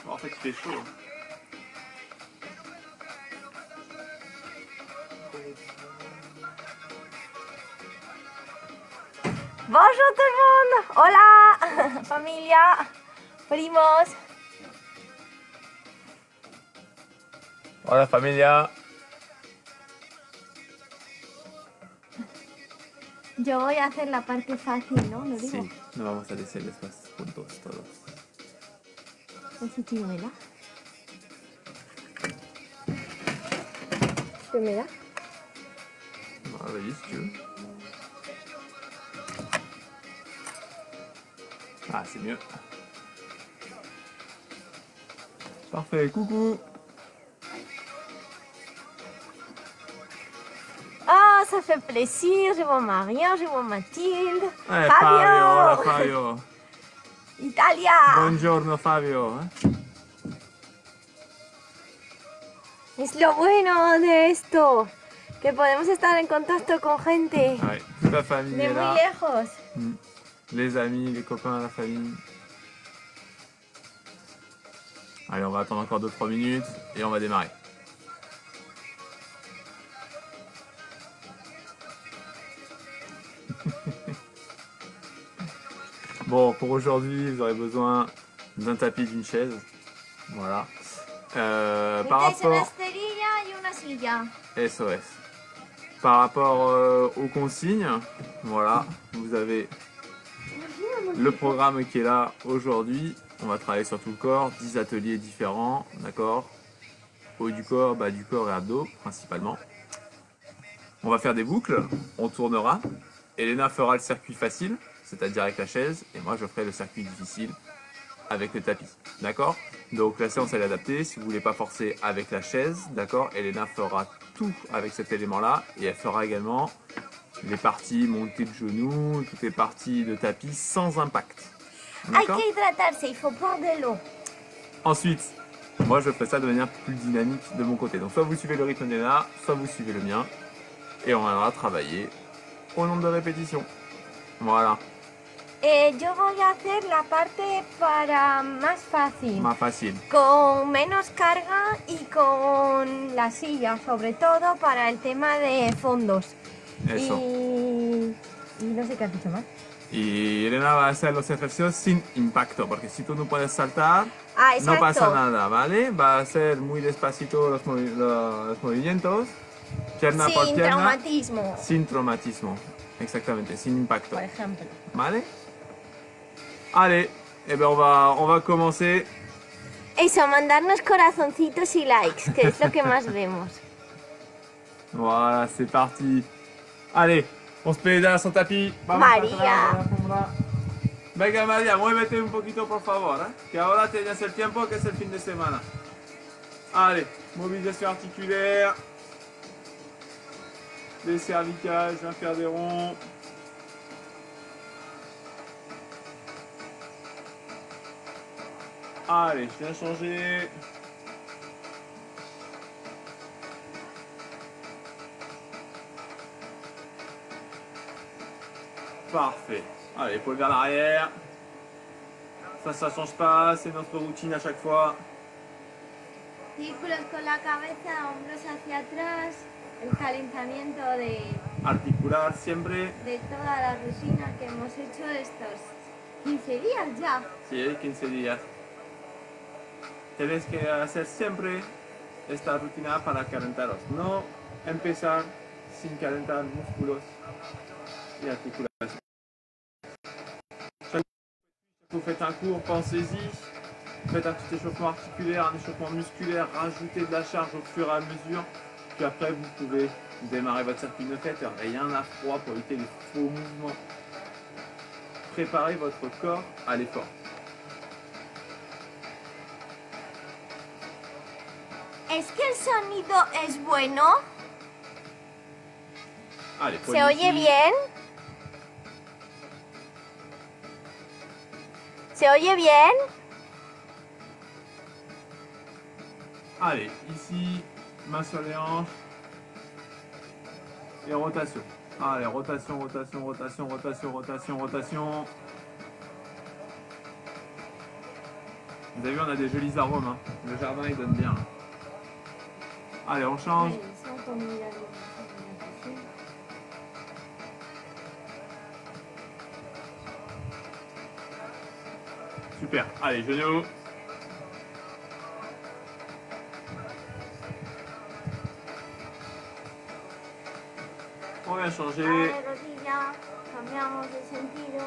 En fait, il fait chaud. Bonjour tout le monde. Hola, familia, primos. Hola familia. Yo voy a hacer la parte fácil, ¿no? ¿Lo digo? Sí, nos vamos a decir después juntos todos. ¿Ese chimuela? ¿Qué me da? Ah, vas-y si tu veux. Ah, c'est mieux. Parfait, coucou. Ah, ça fait plaisir. Je vois Marion, je vois Mathilde. Fabio, Fabio. hola Fabio. Italia. Buongiorno Fabio. Es lo bueno de esto, que podemos estar en contacto con gente Ouais, toute la famille de est muy là. lejos. Les amis, les copains, la famille. Allez, on va attendre encore 2-3 minutes et on va démarrer. Bon, pour aujourd'hui, vous aurez besoin d'un tapis, d'une chaise. Voilà. Par Metéis una rapport... esterilla y una silla. SOS. Par rapport aux consignes, voilà, vous avez le programme qui est là aujourd'hui. On va travailler sur tout le corps, 10 ateliers différents, d'accord. Haut du corps, bas du corps et abdos, principalement. On va faire des boucles, on tournera. Elena fera le circuit facile, c'est-à-dire avec la chaise, et moi je ferai le circuit difficile avec le tapis, d'accord. Donc la séance elle est adaptée, si vous voulez pas forcer avec la chaise, d'accord. Elena fera tout avec cet élément-là, et elle fera également les parties montées de genoux, toutes les parties de tapis sans impact. Hay que hidratarse, il faut boire de l'eau. Ensuite, moi je ferai ça de manière plus dynamique de mon côté. Donc soit vous suivez le rythme d'Elena, soit vous suivez le mien, et on viendra travailler au nombre de répétitions. Voilà. Yo voy a hacer la parte para más fácil. Más fácil. Con menos carga y con la silla, sobre todo para el tema de fondos. Eso. Y no sé qué has dicho más. Y Elena va a hacer los ejercicios sin impacto, porque si tú no puedes saltar, Ah, no exacto. pasa nada, ¿vale? Va a hacer muy despacito los movimientos, pierna por Sin pierna. traumatismo, Sin traumatismo, exactamente, sin impacto. por ejemplo. ¿Vale? Allez, eh ben on va commencer. Eso, mandarnos corazoncitos y likes, que es lo que más vemos. Voilà, c'est parti. Allez, on se pédale sur tapis. Vamos María. Venga María, muévete un poquito por favor, que ahora tienes el tiempo que es el fin de semana. Allez, mobilisation articulaire. Les cervicales, je viens faire des ronds. Allez, je viens changer. Parfait. Allez, épaule vers l'arrière. Ça change pas, c'est notre routine à chaque fois. Círculos con la cabeza, hombros hacia atrás, el calentamiento Articular siempre. de toda la rutina que hemos hecho estos 15 días ya. Sí, 15 días. Tienes que hacer siempre esta rutina para calentaros. No empezar sin calentar músculos y articulations. Chaque fois que vous faites un cours, pensez-y. Faites un petit échauffement articulaire, un échauffement musculaire, rajoutez de la charge au fur et à mesure. Puis après, vous pouvez démarrer votre circuit. Ne faites rien à froid pour éviter les faux mouvements. préparez votre corps à l'effort. ¿Es que el sonido es bueno? Allez, ¿Se poignée oye ici. bien? ¿Se oye bien? Allez, ici, main sur les hanches. Et rotation. Allez, rotation, rotation, rotation, rotation, rotation, rotation. Vous avez vu, on a des jolis arômes. Hein. Le jardin, il donne bien. Allez, on change. Super. Allez, genoux. On vient changer. Vale, rodilla, cambiamos de sentido.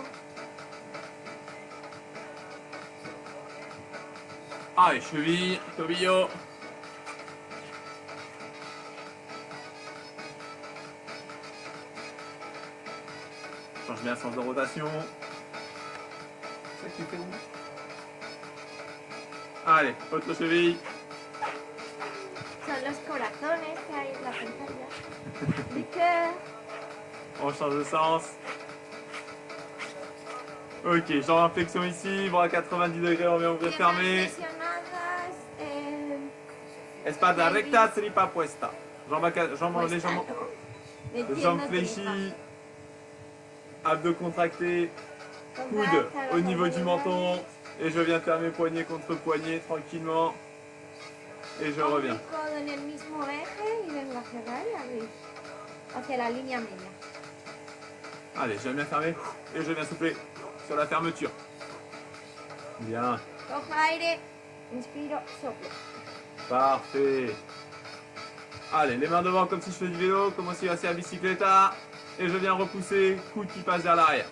Allez, cheville, tobillo. Change bien sens de rotation. C'est ça qui fait bon. Allez, autre cheville. Son los corazones que hay en la pantalla. ¿De qué? On change de sens. Ok, jambe en flexion ici, bras à 90 degrés, on vient ouvrir, fermer. Flexionadas, Espalda recta, tripa puesta. Jambe légèrement. Jambes fléchies. Abdos contractés. Coude au niveau du menton. Et je viens fermer poignet contre poignet tranquillement. Et je reviens. Codo en el mismo eje y vengo a cerrar y abrir hacia la línea media. Allez, j'aime bien fermer. Et je viens souffler sur la fermeture. Bien. Cojo aire, inspiro, soplo. Parfait. Allez, les mains devant comme si je fais du vélo, comme si je faisais la bicicleta. Et je viens repousser, coude qui passe vers l'arrière.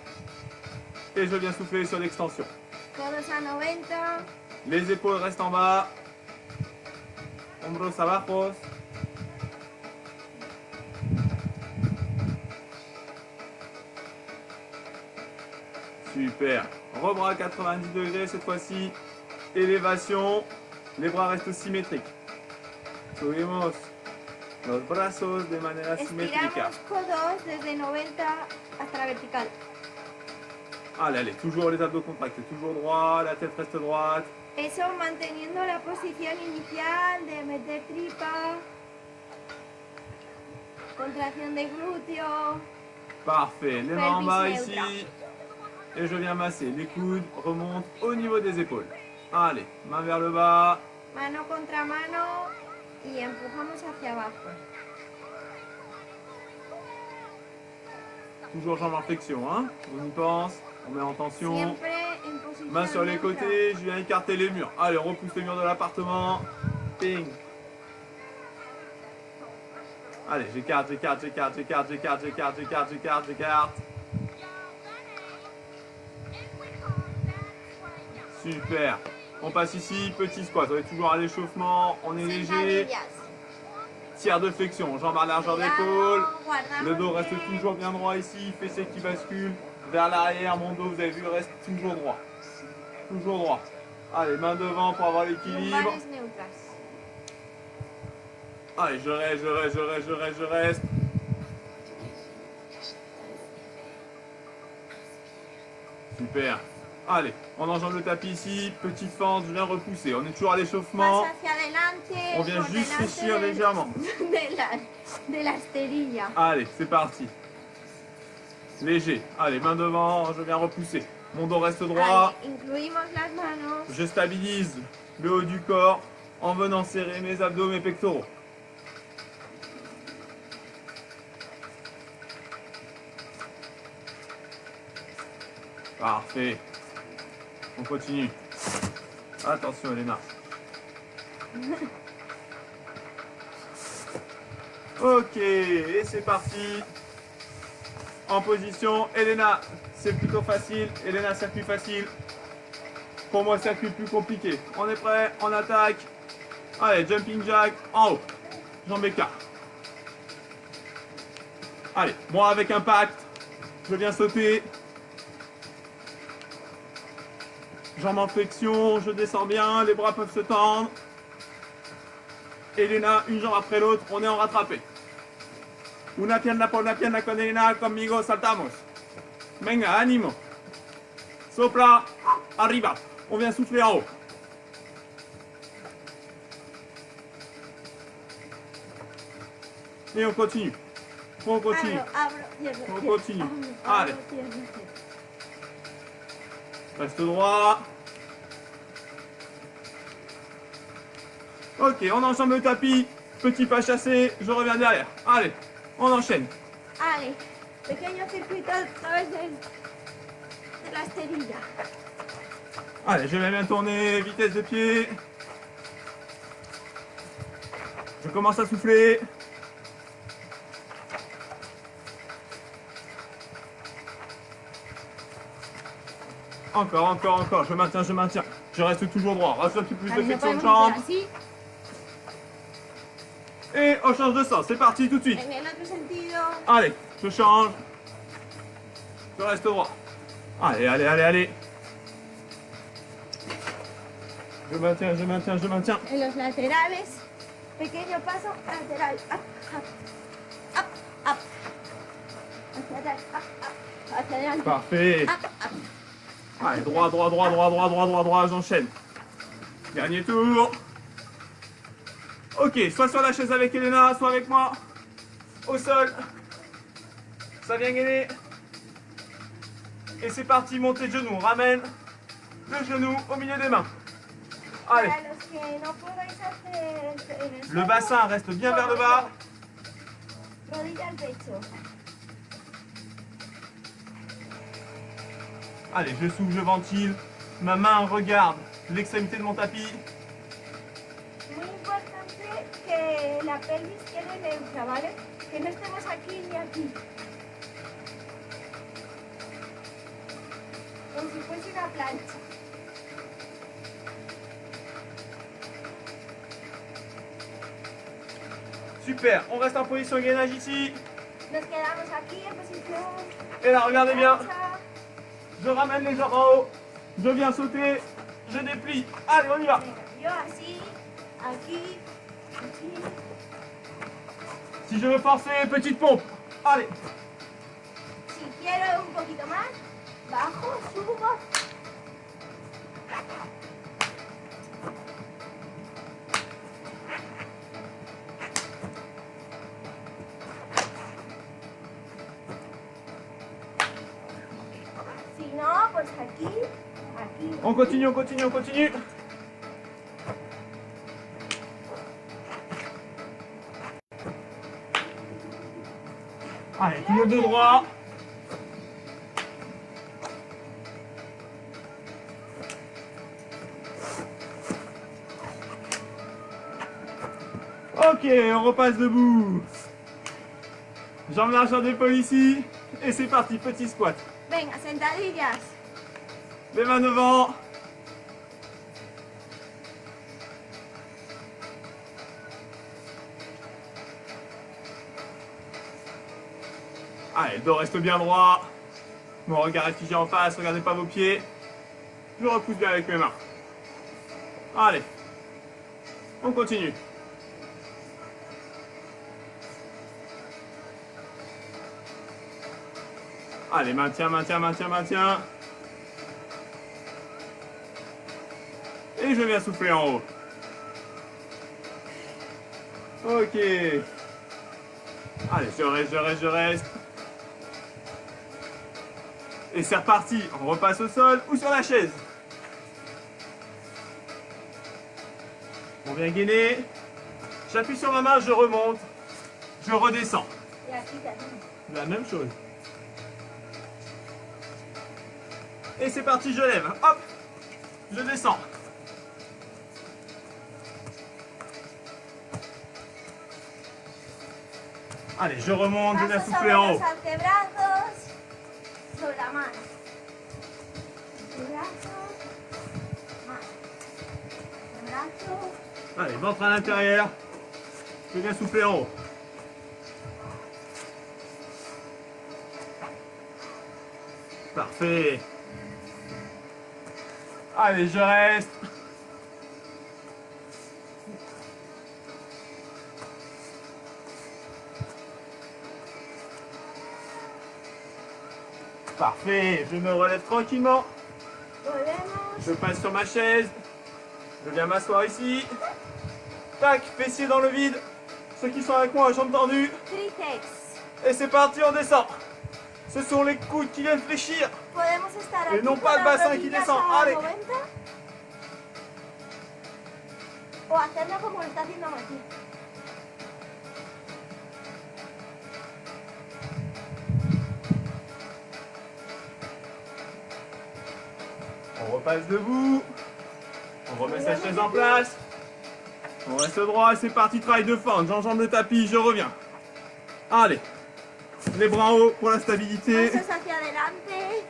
Et je viens souffler sur l'extension. Codos a 90. Les épaules restent en bas. Hombros abajos. Super. Rebras à 90 degrés cette fois-ci. Élévation. Les bras restent symétriques. Subimos los brazos de manera simétrica. Estiramos codos desde 90 hasta la vertical. Allez, allez, toujours les abdos contractés, toujours droit, la tête reste droite. Eso manteniendo la posición inicial de meter tripa, contracción de glúteo. Parfait, les mains en bas Pelvis ici. neutra. Et je viens masser, les coudes remontent au niveau des épaules. Allez, main vers le bas. Mano contra mano y empujamos hacia abajo. Toujours jambes en flexion, hein. On y pense, on met en tension. Siempre en posición Main sur les neutra. côtés, je viens écarter les murs. Allez, on repousse les murs de l'appartement. Ping. Allez, j'écarte, j'écarte, j'écarte, j'écarte, j'écarte, j'écarte, j'écarte, j'écarte, j'écarte. Super. On passe ici, petit squat. On est toujours à l'échauffement, on est léger. Sentadillas. Tiers de flexion, jambes à largeur d'épaule. Guardamos Le dos reste bien. toujours bien droit ici, fessiers qui basculent vers l'arrière. Mon dos, vous avez vu, reste toujours droit. Toujours droit. Allez, main devant pour avoir l'équilibre. Lumbares neutras. Allez, je reste, je reste, je reste, je reste, je reste. Super. Allez, on enjambe le tapis ici, petite fente, je viens repousser. On est toujours à l'échauffement. Más hacia adelante. On vient por juste delante fléchir légèrement. De la esterilla. Allez, c'est parti. Léger. Allez, main devant, je viens repousser. Mon dos reste droit. Ahí, incluimos las manos. Je stabilise le haut du corps en venant serrer mes abdos, mes pectoraux. Parfait. On continue. Attention, Elena. Ok, et c'est parti. En position, Elena, c'est plutôt facile. Elena, circuit facile. Pour moi, circuit plus compliqué. On est prêt, on attaque. Allez, jumping jack, en haut. Jambes écart. Allez, moi avec impact, je viens sauter. Jambes en flexion, je descends bien, les bras peuvent se tendre. Elena, une jambe après l'autre, on est en rattrapé. Una pierna por una pierna con Elena, conmigo, saltamos. Venga, ánimo. Sopla, arriba. On vient souffler en haut. Et on continue. On continue. On continue. Allez. Reste droit. Ok, on ensemble le tapis. Petit pas chassé, je reviens derrière. Allez, on enchaîne. Allez, pequeño circuito a través de la esterilla. Allez, je vais bien tourner, vitesse de pied. Je commence à souffler. Encore, encore, encore. Je maintiens, je maintiens. Je reste toujours droit. Reste un petit peu plus de flexion de jambe. Et on change de sens. C'est parti tout de suite. Allez, je change. Je reste droit. Allez, allez, allez, allez. Je maintiens, je maintiens, je maintiens. En los laterales, pequeño paso lateral. Up, up, up, up. Hacia atrás, up, up. Hacia adelante. Parfait. Up, up. Allez, droit, droit, droit, droit, droit, droit, droit, droit, j'enchaîne. Dernier tour. Ok, soit sur la chaise avec Elena, soit avec moi. Au sol. Ça vient gainer. Et c'est parti, montée de genou. On ramène le genou au milieu des mains. Allez. Le bassin reste bien vers le bas. Rodilla al pecho. Allez, je souffle, je ventile. Ma main regarde l'extrémité de mon tapis. Muy importante que la pelvis quede neutra, ¿vale? Que no estemos aquí ni aquí. Como si fuese una plancha. Super, on reste en position gainage ici. Nos quedamos aquí en posición. Et là, regardez bien. plancha. Je ramène les jambes en haut. Je viens sauter. Je déplie. Allez, on y va. Venga, yo así, aquí, aquí. Si je veux forcer, petite pompe. Allez. Si quiero un poquito más, bajo, subo. Si no, pues aquí, aquí. On continue, on continue, on continue. Allez, toujours de droit. Ok, on repasse debout. Jambes larges en épaule ici. Et c'est parti, petit squat. Venga, sentadillas. Les mains devant. Allez, le dos reste bien droit. Mon regard est figé en face, regardez pas vos pieds. Je repousse bien avec mes mains. Allez. On continue. Allez, maintien, maintien, maintien, maintien. Et je viens souffler en haut. Ok. Allez, je reste, je reste, je reste. Et c'est reparti. On repasse au sol ou sur la chaise. On vient gainer. J'appuie sur ma main, je remonte. Je redescends. Y aquí también. La même chose. Et c'est parti, je lève. Hop. Je descends. Allez, je remonte, je viens Paso souffler sobre en haut. los antebrazos, sobre la mano. Antebrazos, mano. Antebrazos. Allez, ventre à l'intérieur. Je viens souffler en haut. Parfait. Allez, je reste. Parfait, je me relève tranquillement. Volvemos. Je passe sur ma chaise. Je viens m'asseoir ici. Tac, fessiers dans le vide. Ceux qui sont avec moi, jambes tendues. Tríceps. Et c'est parti, on descend. Ce sont les coudes qui viennent fléchir. Podemos estar Et aquí non con pas le las bassin qui rodillas descend. a Allez. 90. O hacerlo como lo está haciendo Mati. On repasse debout. On remet sa chaise en place. On reste droit et c'est parti, travail de fente. J'enjambe le tapis, je reviens. Allez. Les bras en haut pour la stabilité. Pasos hacia adelante.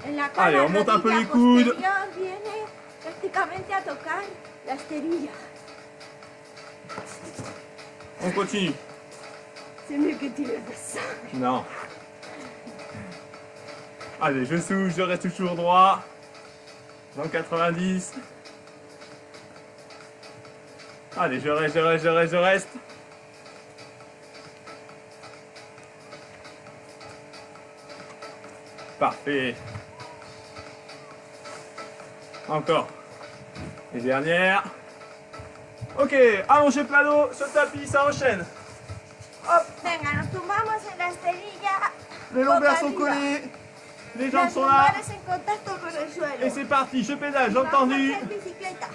En la cara, Allez, on monte un peu rodilla les coudes. posterior viene prácticamente a tocar la esterilla. On continue. C'est mieux que tu le fasses. Non. Allez, je souffle, je reste toujours droit. Dans 90. Allez, je reste, je reste, je reste, je reste. Parfait. Encore. Et dernière. Ok, allongé plat dos, ce tapis, ça enchaîne. Hop, Venga, nos tumbamos en la esterilla. les lombaires boca sont arriba. collés. Les jambes Las sont là. lumbares en contacto con el suelo. Et c'est parti, je pédale, jambes Vamos a tendues. hacer bicicleta.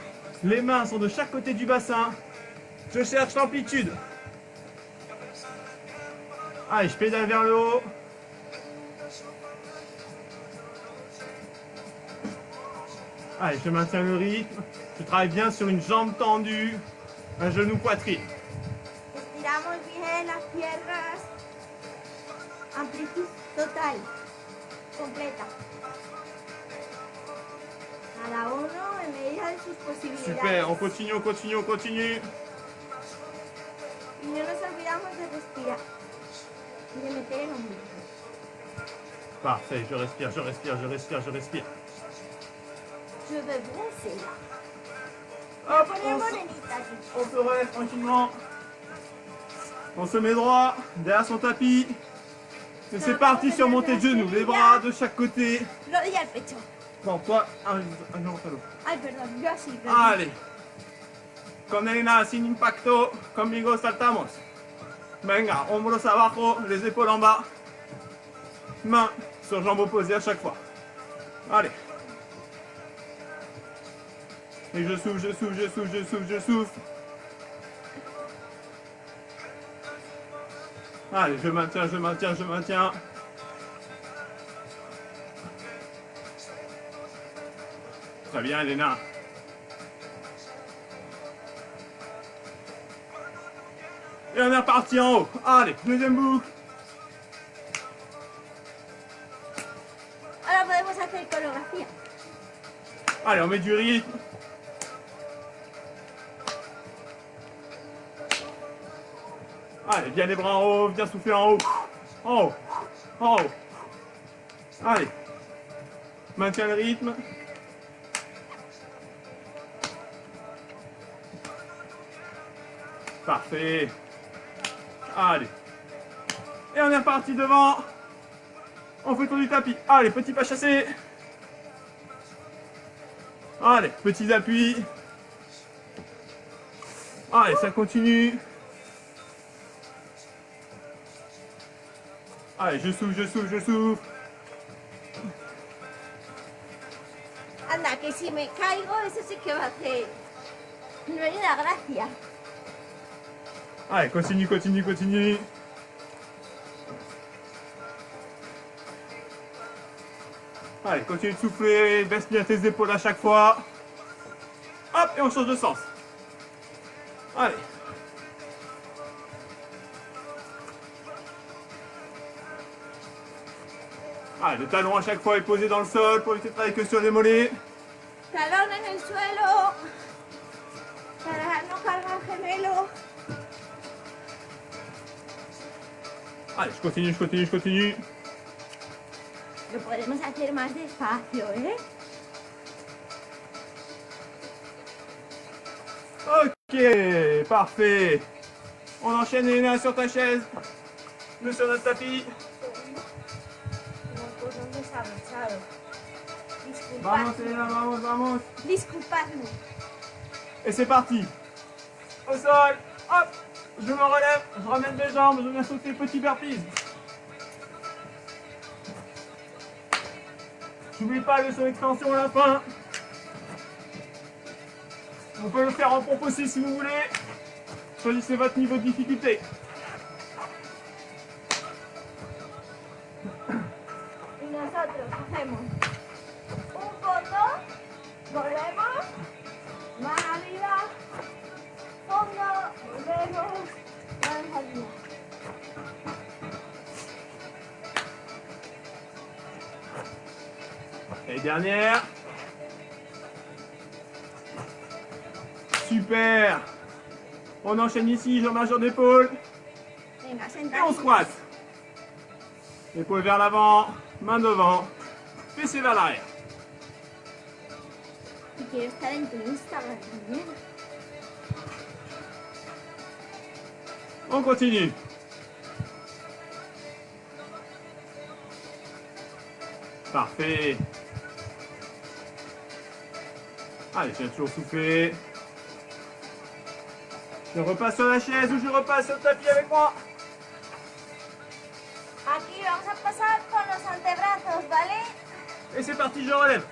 Les mains sont de chaque côté du bassin. Je cherche l'amplitude. Allez, je pédale vers le haut. Allez, je maintiens le rythme. Je travaille bien sur une jambe tendue. Un genou poitrine. Estiramos bien las piernas. Amplitud total. Completa. Cada uno en medida de sus posibilidades. Super, on continue, on continue, on continue. Y no nos olvidamos de respirar. Y de meter el ombligo. Parfait, je respire, je respire, je respire, je respire. Je veux bronzer là. Hop, Poner morenita aquí. on se relève tranquillement. On se met droit, derrière son tapis. Et c'est parti sur montée de genoux, les bras de chaque côté. Rodilla al pecho. Non, toi, non, pas l'autre. Ay, perdón, yo así. perdón. Allez. Con Elena sin impacto, conmigo saltamos. Venga, hombros abajo, les épaules en bas. Main sur jambes opposées à chaque fois. Allez. Et je souffle, je souffle, je souffle, je souffle, je souffle. Allez, je maintiens, je maintiens, je maintiens. Très bien, Elena. Et on est reparti en haut. Allez, deuxième boucle. Ahora podemos hacer coreografía. Allez, on met du rythme. Allez, bien les bras en haut, bien souffler en haut. En haut, en haut. Allez. Maintiens le rythme. Parfait. Allez. Et on est reparti devant. On fait le tour du tapis. Allez, petit pas chassé. Allez, petits appuis. Allez, ça continue. Allez, je souffle, je souffle, je souffle. Anda, que si me caigo, eso sí que va a hacer. Me da gracia. Allez, continue, continue, continue. Allez, continue de souffler, baisse bien tes épaules à chaque fois. Hop, et on change de sens. Allez. Allez, le talon à chaque fois est posé dans le sol pour éviter de travailler que sur les mollets. Talón en el suelo. Para no cargar gemelo. Allez, je continue, je continue, je continue. Lo podemos hacer más despacio, ¿eh? Ok, parfait. On enchaîne Elena sur ta chaise. Nous sur notre tapis. Un cordón desabrochado. Vamos Disculpadme. Elena, vamos, vamos. Disculpadme. Et c'est parti. Au sol. Hop. Je me relève. Je ramène mes jambes. Je viens sauter petit burpees. N'oublie pas le saut extension à la fin. On peut le faire en pompe aussi si vous voulez. Choisissez votre niveau de difficulté. Y nosotros hacemos un fondo, volvemos, mano arriba, fondo, volvemos, manos arriba. Et dernière. Super. On enchaîne ici, jambes majeur d'épaule. Venga, Et on sentadillas. squat. Épaule vers l'avant, main devant, fessier vers l'arrière. Y quiero estar en tu Instagram también. On continue. Parfait. Allez, je viens toujours souffler. Je repasse sur la chaise ou je repasse sur le tapis avec moi. Aquí vamos a pasar con los antebrazos, ¿vale? Et c'est parti, je relève.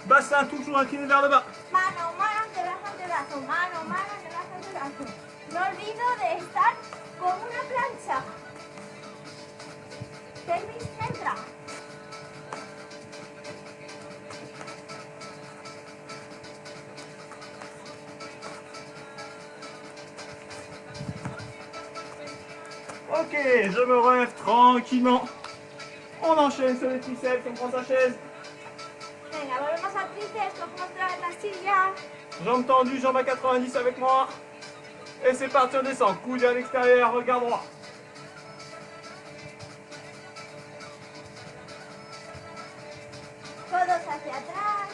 Bassin toujours incliné vers le bas. Mano, mano, antebrazo, antebrazo, mano, mano, antebrazo, antebrazo. No olvido de estar con una plancha. Pelvis centra. Ok, je me relève tranquillement. On enchaîne sur les triceps, on prend sa chaise. Venga, volvemos a tríceps, cogemos otra vez la silla. Jambes tendues, jambes à 90 avec moi. Et c'est parti, on descend. Coude à l'extérieur, regard droit. Codos hacia atrás.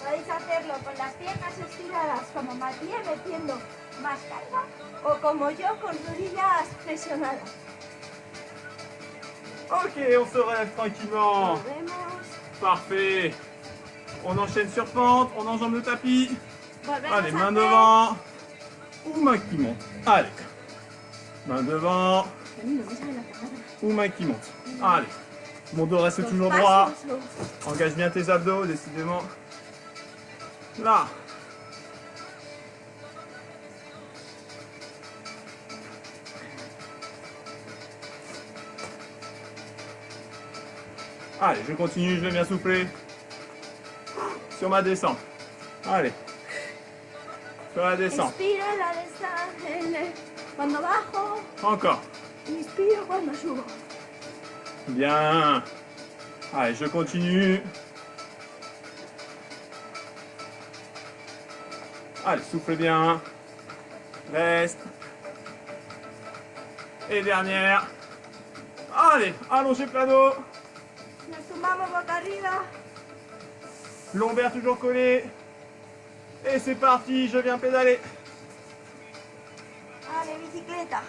Podéis hacerlo con las piernas estiradas como Matías metiendo más carga o como yo con rodillas presionadas. Ok, on se relève tranquillement. Volvemos. Parfait. On enchaîne sur pente, on enjambe le tapis. Volvemos Allez, a main hacer. devant. Ou main qui monte. Allez. Main devant. No me sale la palabra. Ou main qui monte. Allez. Mon dos reste Los toujours droit. pasos. Engage bien tes abdos, décidément. Là. Allez, je continue, je vais bien souffler. Sur ma descente. Allez. Sur la descente. Inspiro la descente cuando bajo, Encore. inspiro cuando subo. Bien. Allez, je continue. Allez, souffle bien. Reste. Et dernière. Allez, allongez plano. Nos tumbamos boca arriba. Lombaire toujours collé. Et c'est parti, je viens pédaler. Allez, bicicleta.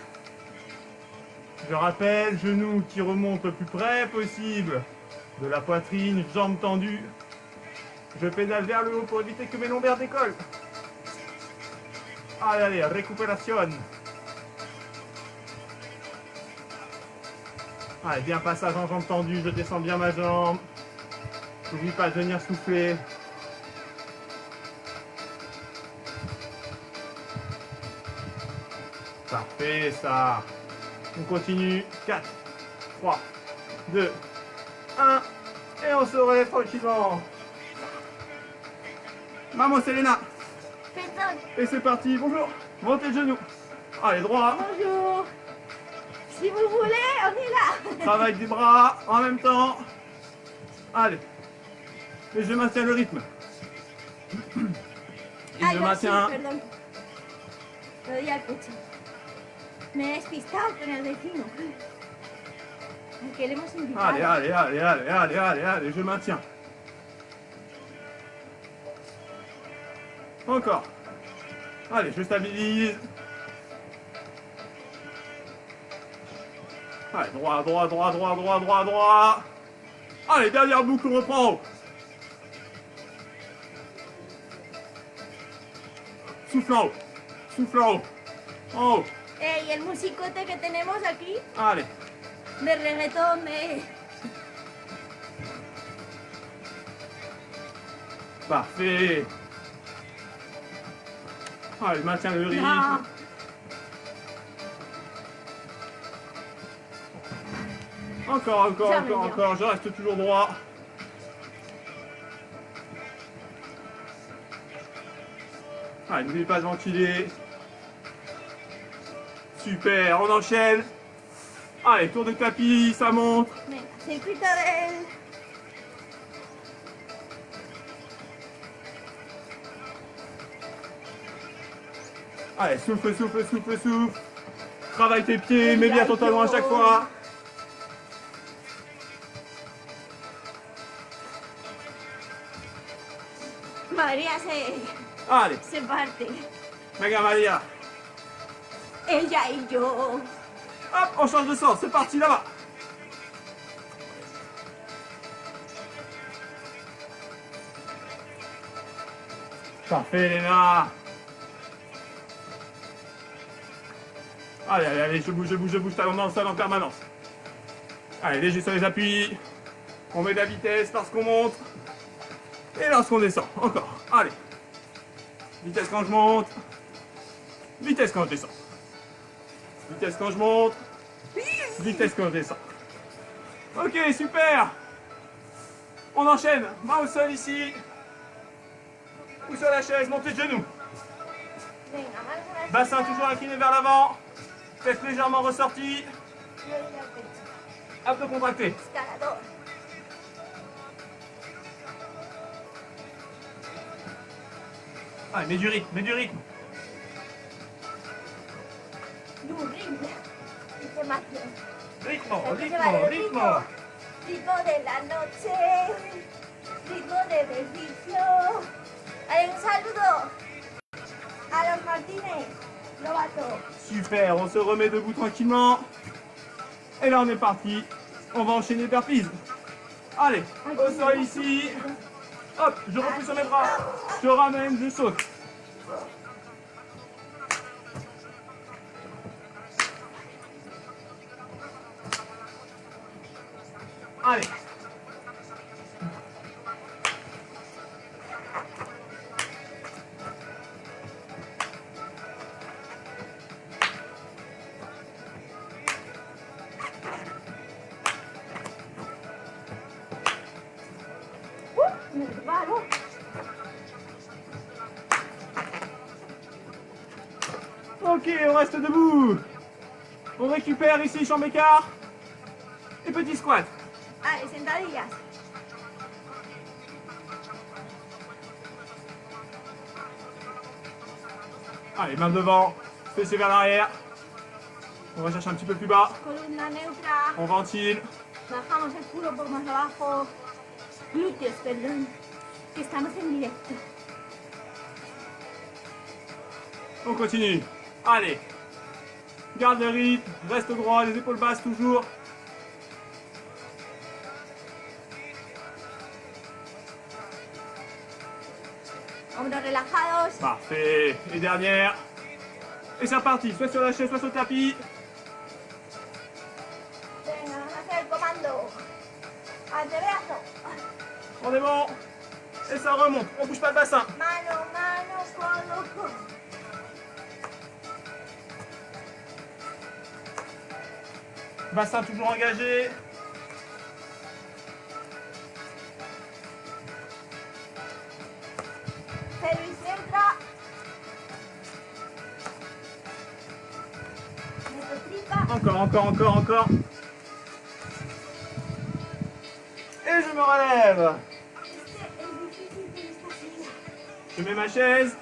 Je rappelle, genoux qui remontent le plus près possible de la poitrine, jambes tendues. Je pédale vers le haut pour éviter que mes lombaires décollent. Allez, allez, récupération. Allez, bien passage en jambes tendues, je descends bien ma jambe. N'oublie pas de venir souffler. Parfait, ça. On continue. 4, 3, 2, 1. Et on se relève tranquillement. Maman Selena. Perdón. Et c'est parti. Bonjour. Montez le genou. Allez, droit. Bonjour. Si vous voulez, on est là. Travaille des bras en même temps. Allez. Et je maintiens le rythme. Et Ay, je no, maintiens. sí, perdón. Lo di al pecho. Me he despistado con el vecino. Que le hemos invitado. Allez, allez, allez, allez, allez, allez, allez, je maintiens. Encore. Allez, je stabilise. Allez, droit, droit, droit, droit, droit, droit, droit. Allez, dernière boucle, on reprend. Souffle en haut. Souffle en haut. En haut. Y el musicote que tenemos aquí Allez. de reggaetón, de... Parfait. Allez, maintiens le rythme. No. Encore, encore, Jamais encore, bien. encore. Je reste toujours droit. Allez, n'oubliez pas de ventiler. Super, on enchaîne. Allez, tour de tapis, ça monte. Venga, circuito del... Allez, souffle, souffle, souffle, souffle. Travaille tes pieds, mets bien ton talon à chaque fois. María Allez, se parte. Venga Maria. Ella y yo. Hop, on change de sens, c'est parti là-bas. Parfait, Léna. Allez, allez, allez, je bouge, talon dans le sol en permanence. Allez, léger sur les appuis. On met de la vitesse lorsqu'on monte. Et lorsqu'on descend, encore. Allez. Vitesse quand je monte. Vitesse quand je descends. Vitesse quand je monte. Vitesse quand je descends. Ok, super. On enchaîne. Main au sol ici. Ou sur la chaise, montez de genoux. Venga, manos a la Bassin espalda. toujours incliné vers l'avant. Tête légèrement ressortie. Y oído al pecho. Abdos contractés. Escalador. Allez, mets du rythme, mets du rythme. Du ritmo. Dice Mateo. Ritmo, Hay que llevar ritmo, el ritmo. Ritmo de la noche. Ritmo de ejercicio. Allez, un saludo a los Martínez. Lobato. Super, on se remet debout tranquillement. Et là, on est parti. On va enchaîner burpees. Allez, au sol ici. Hop, je repousse sur mes bras. Je ramène, je saute. Allez. Me resbalo. Ok, on reste debout. On récupère ici, chambre écart. Et petit squat. Allez, sentadillas. Allez, main devant, fessiers vers l'arrière. On va chercher un petit peu plus bas. Columna neutra. On ventile. Bajamos el culo por más abajo. Glúteos, perdón. Que estamos en directo. On continue. Allez. Garde le rythme. Reste droit, les épaules basses toujours. Hombros relajados. Parfait. Et dernière. Et c'est reparti. Soit sur la chaise, soit sur le tapis. Venga, vamos a hacer el comando. Antebrazo. On est bon. Et ça remonte. On bouge pas le bassin. Mano, mano, codo, codo. Bassin toujours engagé. Pelvis neutra. Meto tripa. Encore. Et je me relève. Este es difícil de esta silla. Je mets ma chaise.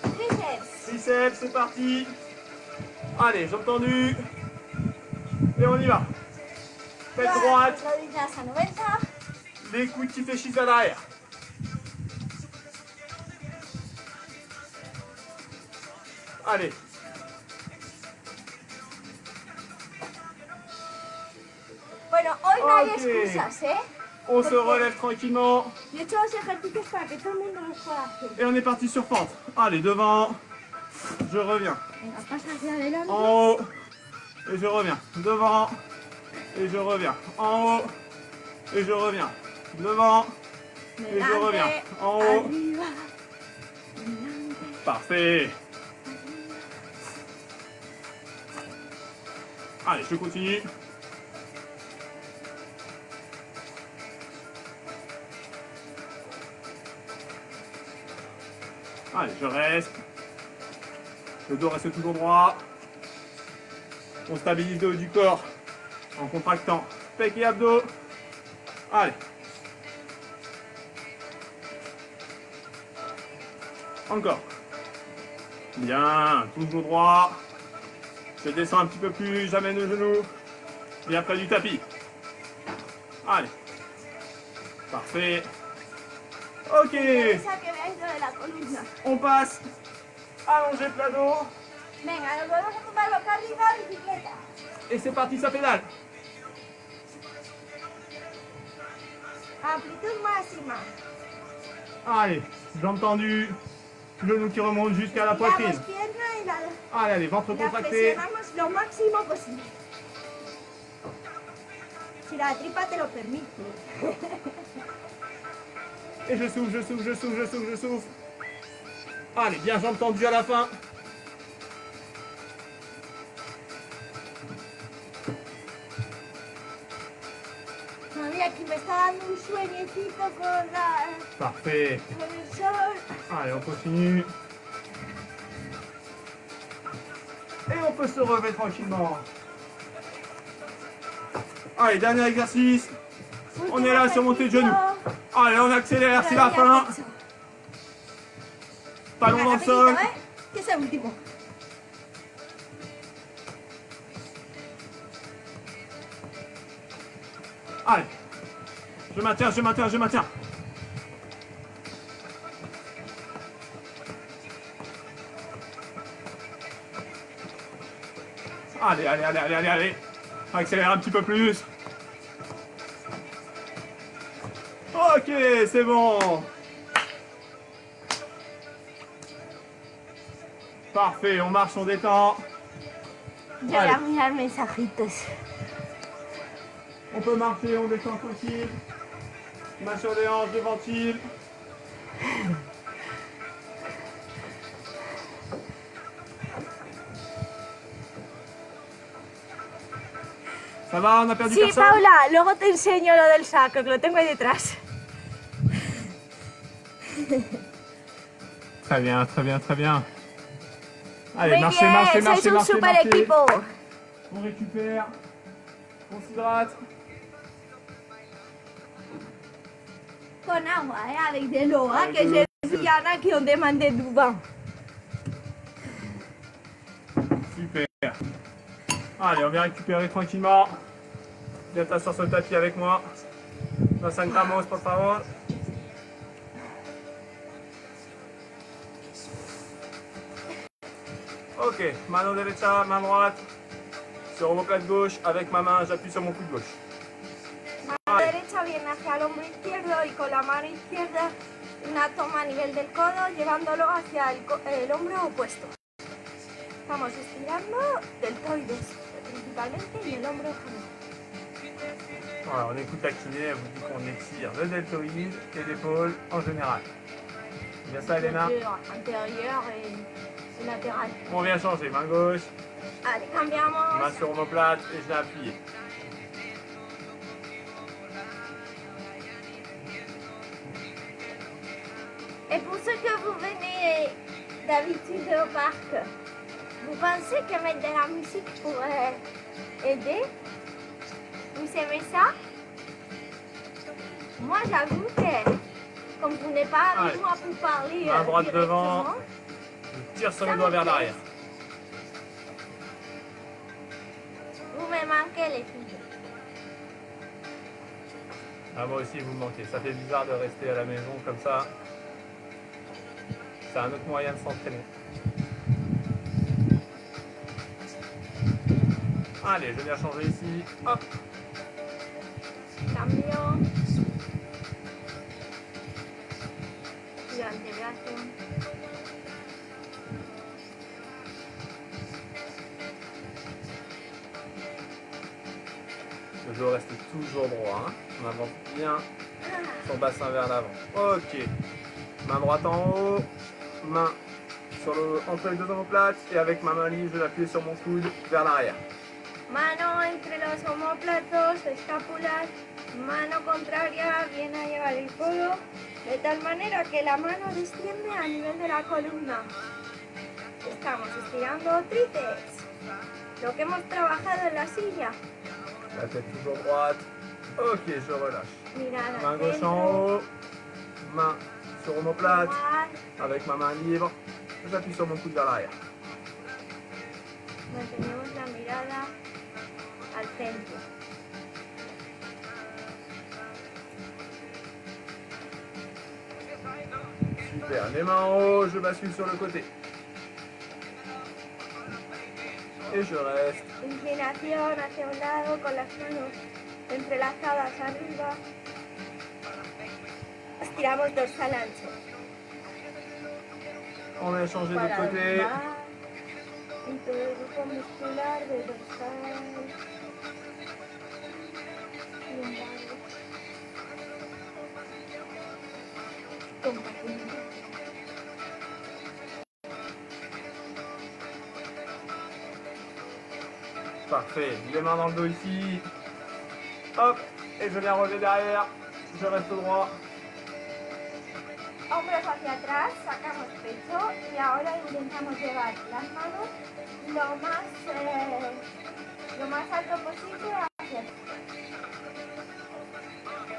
Tríceps. Triceps, c'est parti. Allez, jambes tendues. Et on y va. Tête droite. Rodillas a 90. Les coudes qui fléchissent à l'arrière. Allez. Bueno, hoy no hay Ok. excusas, ¿eh? On se relève tranquillement. Yo he hecho los ejercicios para que todo el mundo los pueda hacer. Et on est parti sur pente. Allez, devant. Je reviens. Venga, pasa hacia adelante. En haut. Et je reviens. Devant. Et je reviens. En haut. Et je reviens. Devant. Et je reviens. En haut. Arriba. Adelante. Parfait. Allez, je continue. Allez, je reste. Le dos reste toujours droit. On stabilise le haut du corps en contractant pec et abdos. Allez. Encore. Bien, toujours droit. Je descends un petit peu plus, j'amène le genou. Bien près du tapis. Allez. Parfait. Ok. Esa que veáis lo de la columna. On passe. Allongé plat dos. Venga, nos volvemos a tumbar boca arriba, bicicleta. Et c'est parti, ça pédale. Amplitud máxima. Allez, jambes tendues. Genou qui remonte jusqu'à la poitrine. Tiramos pierna y Allez, allez, ventre la contracté. flexionamos lo máximo posible. Si la tripa te lo permite. Et je souffle, je souffle, je souffle, je souffle, je souffle. Allez, bien jambes tendues à la fin. Mami, aquí me está dando un sueñecito Parfait. con el sol. Allez, on continue. Et on peut se relever tranquillement. Allez, dernier exercice. On est là sur montée de genoux. Allez, on accélère, c'est la fin. Talon dans le sol. Que es el último. Allez. Je maintiens, je maintiens, je maintiens. Allez, allez, allez, allez, allez, allez. Accélère un petit peu plus. Ok, c'est bon. Parfait, on marche, on détend. Yo voy a mirar mensajitos. On peut marcher, on descend tranquille. Main sur les hanches, de ventile. Ça va, on a perdu Sí, personne? Paula, luego te enseño lo del saco, que lo tengo ahí detrás. Très bien, très bien, très bien. Allez, Muy marchez, bien, marchez, sois marchez, un marchez, super marchez. equipo. On récupère, on s'hydrate. Con agua, avec de l'eau, que je suis en a qui ont demandé du vin. Super. Allez, on vient récupérer tranquillement. Viens t'asseoir sur le tapis avec moi. Nos sentamos, por favor. Ok, mano derecha, main droite. Sur omoplate gauche, avec ma main, j'appuie sur mon coude gauche. Mano derecha viene hacia el hombro izquierdo y con la mano izquierda una toma a nivel del codo, llevándolo hacia el hombro opuesto. Estamos estirando deltoides principalmente y el hombro jamás. Voilà, on écoute la kiné, elle vous dit qu'on étire le deltoïde et l'épaule en général. C'est bien ça, Elena? Antérieur et latéral. On vient changer, main gauche, Allez, cambiamos. main sur omoplate et je l'ai appuyé. Et pour ceux que vous venez d'habitude au parc, vous pensez que mettre de la musique pourrait aider? Vous aimez ça? Moi, j'avoue que, comme vous n'êtes pas avec Allez. moi pour parler Main droite devant. directement, Je tire sur les doigts vers l'arrière. vous me manquez les filles. Ah, moi aussi, vous me manquez. Ça fait bizarre de rester à la maison comme ça. C'est un autre moyen de s'entraîner. Allez, je viens changer ici. Hop. Cambio. Y antebrazo. Le dos reste toujours droit. Hein. On avance bien son bassin vers l'avant. Ok. Main droite en haut. Main sur le, entre les deux omoplates. Et avec ma main libre, je l'appuie sur mon coude vers l'arrière. Mano entre los omóplatos, escápulas, mano contraria, viene a llevar el codo, de tal manera que la mano desciende a nivel de la columna. Estamos estirando tríceps, lo que hemos trabajado en la silla. La tête toujours droite. Ok, je relâche. Mirada Main al gauche en centro, haut. Main sur omoplate. igual, Avec ma main libre, j'appuie sur mon coude vers l'arrière. mantenemos la mirada al centro. Super, les mains en haut, je bascule sur le côté. Et je reste. Inclinación hacia un lado con las manos entrelazadas arriba. Estiramos dorsal ancho. On a changé de Para côté. lumbar, en todo el grupo muscular de dorsal, lumbar, compatible. Parfait. Les mains dans le dos ici. Hop. Et je viens relever derrière. Je reste droit. Hombros hacia atrás, sacamos pecho y ahora intentamos llevar las manos lo más alto posible hacia atrás.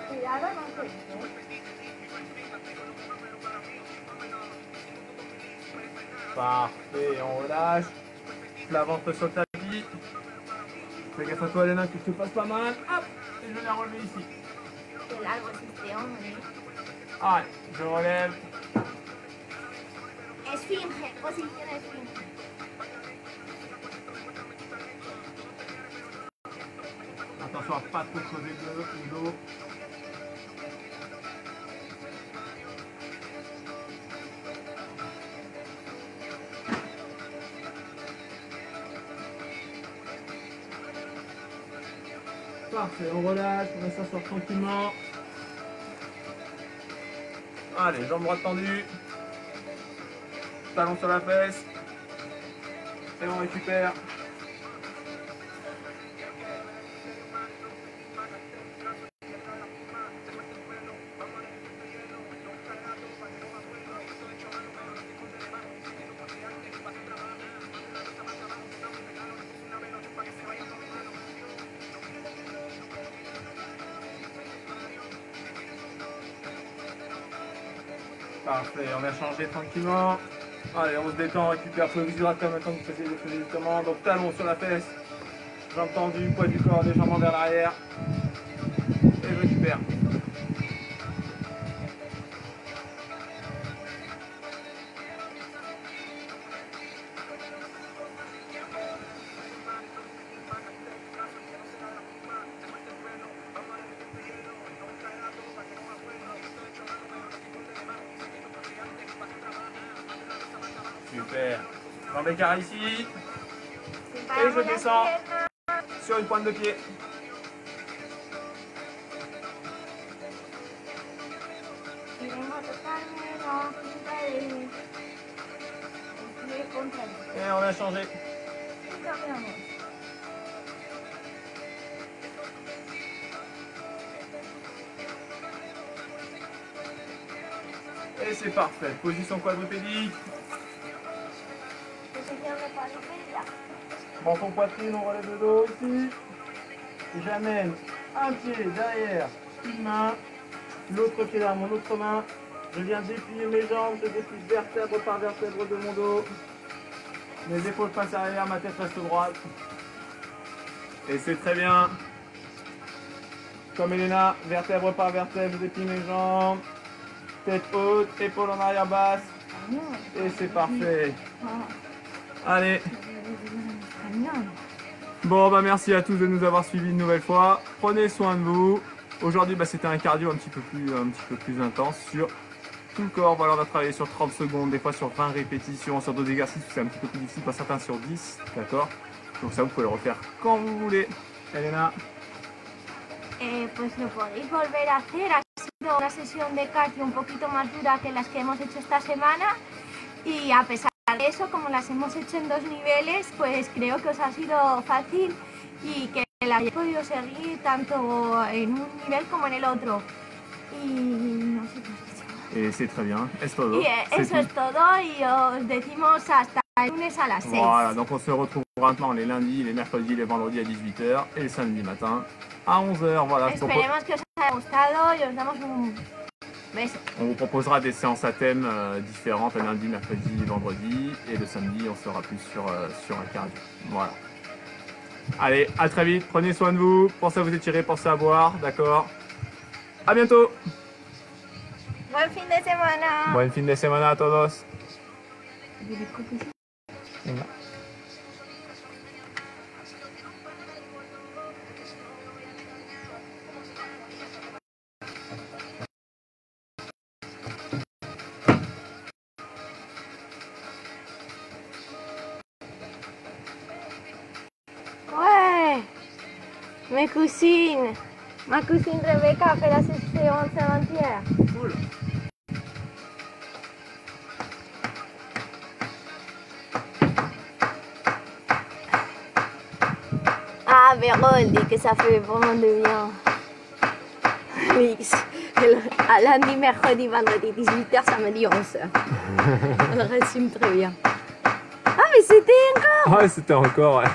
Cuidado, no se eche. Parfait. On relâche. La ventre sur le tapis. Fais gaffe à toi, Léna, que tu te fasses pas mal. Hop. Et je viens relever ici. Qué largo es este hombre. Allez, je relève. Esfinge, posición esfinge. Attention à pas trop creuser le dos. Parfait, on relâche, on va s'asseoir tranquillement. Allez, jambes droite tendues. Talon sur la fesse. Et on récupère. Parfait, on a changé tranquillement. Allez, on se détend, on récupère ce visuel comme maintenant que vous faisiez justement. Donc talon sur la fesse, jambes tendues, poids du corps, légèrement vers l'arrière. Et je récupère. Super. Jambes écart ici. Et je descends sur une pointe de pied. Et on a changé. Et c'est parfait. Position quadrupédique. Menton poitrine, on relève le dos ici. Et j'amène un pied derrière une main, l'autre pied dans mon autre main. Je viens déplier mes jambes, je déplie vertèbre par vertèbre de mon dos. Mes épaules passent arrière, ma tête reste droite. Et c'est très bien. Comme Elena, vertèbre par vertèbre, je déplie mes jambes. Tête haute, épaule en arrière basse. Et c'est parfait. Allez. Bon, bah merci à tous de nous avoir suivis une nouvelle fois. Prenez soin de vous. Aujourd'hui, bah, c'était un cardio un petit peu plus intense sur tout le corps. Voilà, on va travailler sur 30 secondes, des fois sur 20 répétitions, sur d'autres exercices où c'est un petit peu plus difficile, pour certains sur 10, d'accord? Donc ça, vous pouvez le refaire quand vous voulez. Elena? Pues lo podéis volver a hacer. Ha sido una sesión de cardio un poquito más dura que las que hemos hecho esta semana y a pesar de eso, como las hemos hecho en 2 niveles, pues creo que os ha sido fácil y que la habéis podido seguir tanto en un nivel como en el otro. Y no sé qué os he dicho. Et c'est très bien. Es todo. Y eso es todo y os decimos hasta el lunes a las 6. Voilà, donc on se retrouve maintenant les lundis, les mercredis, les vendredis à 18h et le samedi matin à 11h. Voilà, Esperemos que os haya gustado y os damos un beso. On vous proposera des séances à thème différentes, le lundi, mercredi, vendredi, et le samedi on sera plus sur un cardio. Voilà. Allez, à très vite, prenez soin de vous, pensez à vous étirer, pensez à boire, d'accord? À bientôt. Buen fin de semana. Buen fin de semana a todos. Venga. Ouais, mes cousines. Ma cousine Rebecca a fait la séance avant-hier. Cool. Ah, Véro, elle dit que ça fait vraiment de bien. Oui, à lundi, mercredi, vendredi, 18h, samedi, 11h. Elle résume très bien. Ah, mais c'était encore. Ouais, c'était encore, ouais.